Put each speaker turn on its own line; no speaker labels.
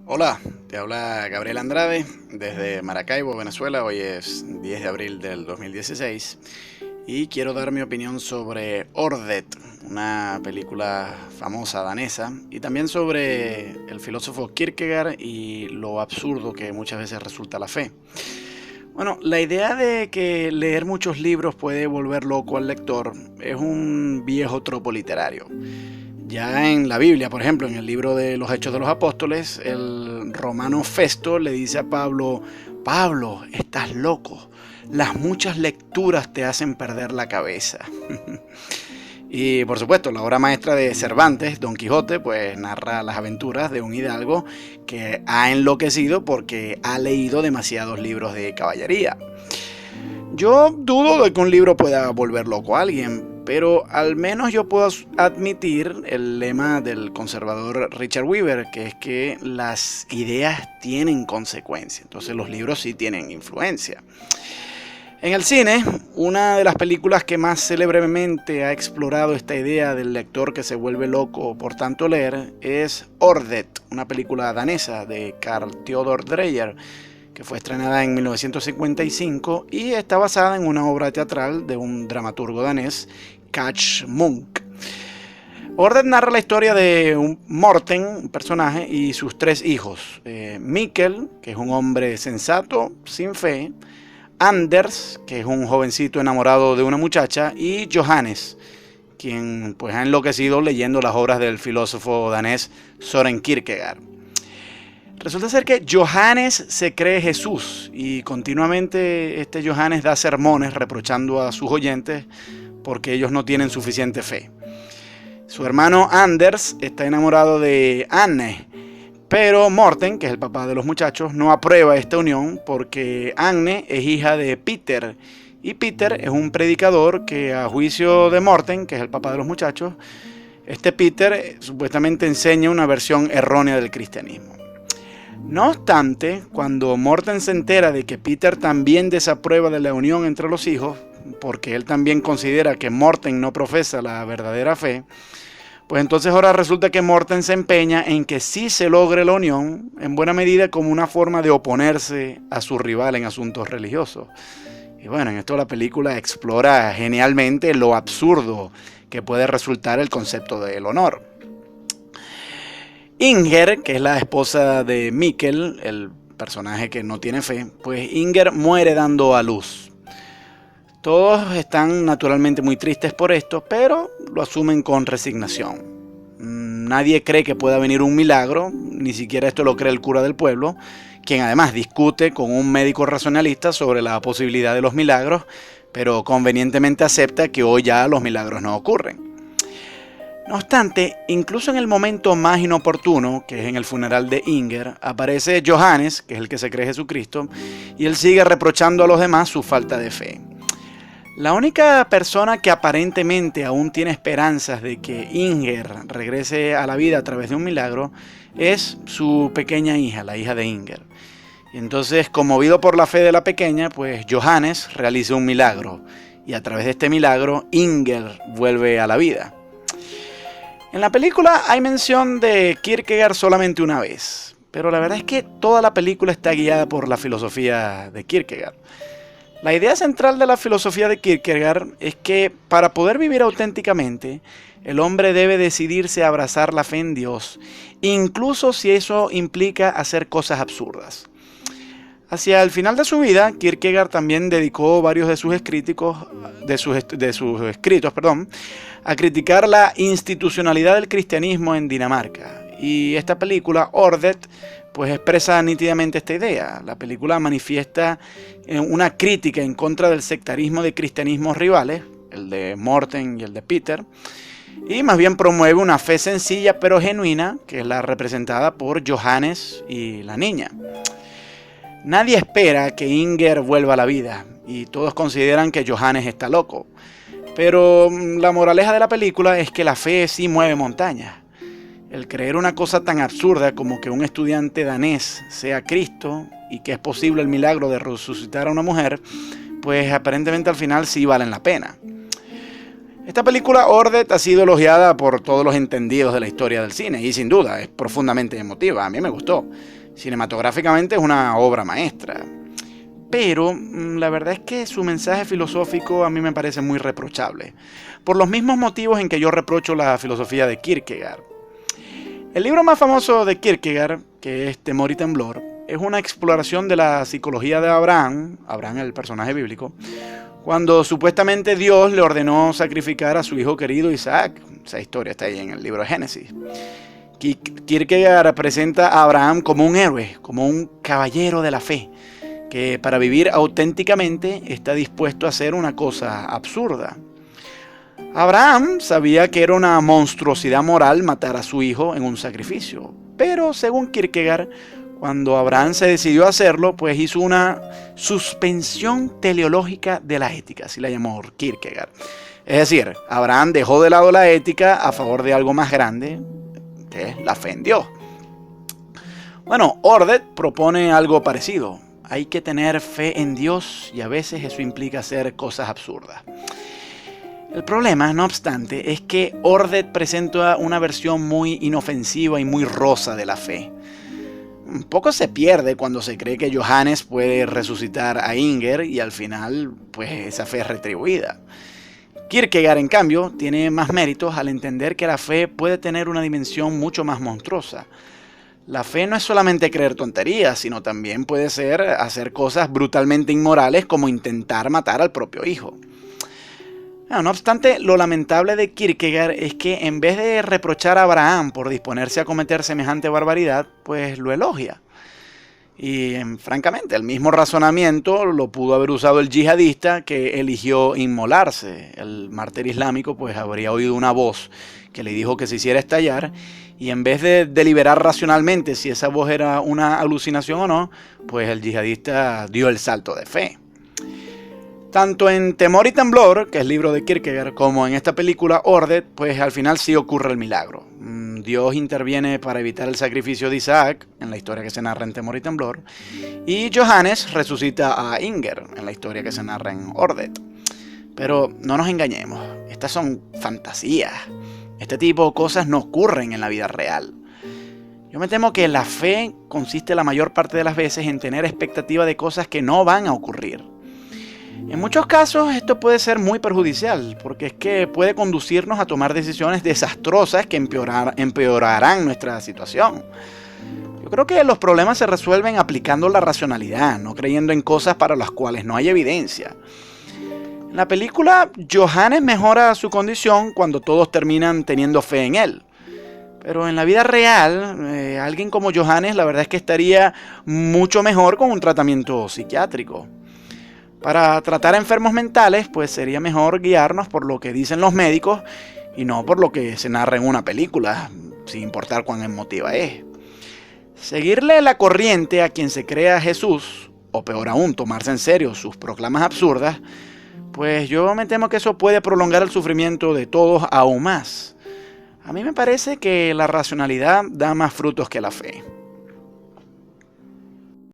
Hola, te habla Gabriel Andrade desde Maracaibo, Venezuela. Hoy es 10 de abril del 2016 y quiero dar mi opinión sobre Ordet, una película famosa danesa, y también sobre el filósofo Kierkegaard y lo absurdo que muchas veces resulta la fe. Bueno, la idea de que leer muchos libros puede volver loco al lector es un viejo tropo literario. Ya en la Biblia, por ejemplo, en el libro de los Hechos de los Apóstoles, el romano Festo le dice a Pablo: Pablo, estás loco, las muchas lecturas te hacen perder la cabeza. Y por supuesto, la obra maestra de Cervantes, Don Quijote, pues narra las aventuras de un hidalgo que ha enloquecido porque ha leído demasiados libros de caballería. Yo dudo de que un libro pueda volver loco a alguien, pero al menos yo puedo admitir el lema del conservador Richard Weaver, que es que las ideas tienen consecuencia. Entonces los libros sí tienen influencia. En el cine, una de las películas que más célebremente ha explorado esta idea del lector que se vuelve loco por tanto leer es Ordet, una película danesa de Carl Theodor Dreyer, que fue estrenada en 1955 y está basada en una obra teatral de un dramaturgo danés, Kach Munk. Ordet narra la historia de un Morten, un personaje, y sus tres hijos. Mikkel, que es un hombre sensato, sin fe; Anders, que es un jovencito enamorado de una muchacha; y Johannes, quien pues ha enloquecido leyendo las obras del filósofo danés Søren Kierkegaard. Resulta ser que Johannes se cree Jesús y continuamente este Johannes da sermones reprochando a sus oyentes porque ellos no tienen suficiente fe. Su hermano Anders está enamorado de Anne, pero Morten, que es el papá de los muchachos, no aprueba esta unión porque Anne es hija de Peter, y Peter es un predicador que, a juicio de Morten, que es el papá de los muchachos, este Peter supuestamente enseña una versión errónea del cristianismo. No obstante, cuando Morten se entera de que Peter también desaprueba de la unión entre los hijos, porque él también considera que Morten no profesa la verdadera fe, pues entonces ahora resulta que Morten se empeña en que sí se logre la unión, en buena medida como una forma de oponerse a su rival en asuntos religiosos. Y bueno, en esto la película explora genialmente lo absurdo que puede resultar el concepto del honor. Inger, que es la esposa de Mikkel, el personaje que no tiene fe, pues Inger muere dando a luz. Todos están naturalmente muy tristes por esto, pero lo asumen con resignación. Nadie cree que pueda venir un milagro, ni siquiera esto lo cree el cura del pueblo, quien además discute con un médico racionalista sobre la posibilidad de los milagros, pero convenientemente acepta que hoy ya los milagros no ocurren. No obstante, incluso en el momento más inoportuno, que es en el funeral de Inger, aparece Johannes, que es el que se cree Jesucristo, y él sigue reprochando a los demás su falta de fe. La única persona que aparentemente aún tiene esperanzas de que Inger regrese a la vida a través de un milagro es su pequeña hija, la hija de Inger. Y entonces, conmovido por la fe de la pequeña, pues Johannes realiza un milagro, y a través de este milagro Inger vuelve a la vida. En la película hay mención de Kierkegaard solamente una vez, pero la verdad es que toda la película está guiada por la filosofía de Kierkegaard. La idea central de la filosofía de Kierkegaard es que para poder vivir auténticamente, el hombre debe decidirse a abrazar la fe en Dios, incluso si eso implica hacer cosas absurdas. Hacia el final de su vida, Kierkegaard también dedicó varios de sus escritos, a criticar la institucionalidad del cristianismo en Dinamarca. Y esta película, Ordet, pues expresa nítidamente esta idea. La película manifiesta una crítica en contra del sectarismo de cristianismos rivales, el de Morten y el de Peter, y más bien promueve una fe sencilla pero genuina, que es la representada por Johannes y la niña. Nadie espera que Inger vuelva a la vida y todos consideran que Johannes está loco. Pero la moraleja de la película es que la fe sí mueve montañas. El creer una cosa tan absurda como que un estudiante danés sea Cristo y que es posible el milagro de resucitar a una mujer, pues aparentemente al final sí valen la pena. Esta película Ordet ha sido elogiada por todos los entendidos de la historia del cine y sin duda es profundamente emotiva, a mí me gustó. Cinematográficamente es una obra maestra. Pero la verdad es que su mensaje filosófico a mí me parece muy reprochable, por los mismos motivos en que yo reprocho la filosofía de Kierkegaard. El libro más famoso de Kierkegaard, que es Temor y Temblor, es una exploración de la psicología de Abraham, el personaje bíblico, cuando supuestamente Dios le ordenó sacrificar a su hijo querido Isaac. Esa historia está ahí en el libro de Génesis. Kierkegaard presenta a Abraham como un héroe, como un caballero de la fe, que para vivir auténticamente está dispuesto a hacer una cosa absurda. Abraham sabía que era una monstruosidad moral matar a su hijo en un sacrificio, pero según Kierkegaard, cuando Abraham se decidió a hacerlo, pues hizo una suspensión teleológica de la ética, así la llamó Kierkegaard. Es decir, Abraham dejó de lado la ética a favor de algo más grande, que es la fe en Dios. Bueno, Ordet propone algo parecido. Hay que tener fe en Dios y a veces eso implica hacer cosas absurdas. El problema, no obstante, es que Ordet presenta una versión muy inofensiva y muy rosa de la fe. Un poco se pierde cuando se cree que Johannes puede resucitar a Inger y al final, pues esa fe es retribuida. Kierkegaard, en cambio, tiene más méritos al entender que la fe puede tener una dimensión mucho más monstruosa. La fe no es solamente creer tonterías, sino también puede ser hacer cosas brutalmente inmorales como intentar matar al propio hijo. No obstante, lo lamentable de Kierkegaard es que en vez de reprochar a Abraham por disponerse a cometer semejante barbaridad, pues lo elogia. Y francamente, el mismo razonamiento lo pudo haber usado el yihadista que eligió inmolarse. El mártir islámico pues habría oído una voz que le dijo que se hiciera estallar y en vez de deliberar racionalmente si esa voz era una alucinación o no, pues el yihadista dio el salto de fe. Tanto en Temor y Temblor, que es el libro de Kierkegaard, como en esta película Ordet, pues al final sí ocurre el milagro. Dios interviene para evitar el sacrificio de Isaac, en la historia que se narra en Temor y Temblor, y Johannes resucita a Inger, en la historia que se narra en Ordet. Pero no nos engañemos, estas son fantasías. Este tipo de cosas no ocurren en la vida real. Yo me temo que la fe consiste la mayor parte de las veces en tener expectativa de cosas que no van a ocurrir. En muchos casos esto puede ser muy perjudicial, porque es que puede conducirnos a tomar decisiones desastrosas que empeorarán nuestra situación. Yo creo que los problemas se resuelven aplicando la racionalidad, no creyendo en cosas para las cuales no hay evidencia. En la película, Johannes mejora su condición cuando todos terminan teniendo fe en él. Pero en la vida real, alguien como Johannes la verdad es que estaría mucho mejor con un tratamiento psiquiátrico. Para tratar a enfermos mentales, pues sería mejor guiarnos por lo que dicen los médicos y no por lo que se narra en una película, sin importar cuán emotiva es. Seguirle la corriente a quien se crea Jesús, o peor aún, tomarse en serio sus proclamas absurdas, pues yo me temo que eso puede prolongar el sufrimiento de todos aún más. A mí me parece que la racionalidad da más frutos que la fe.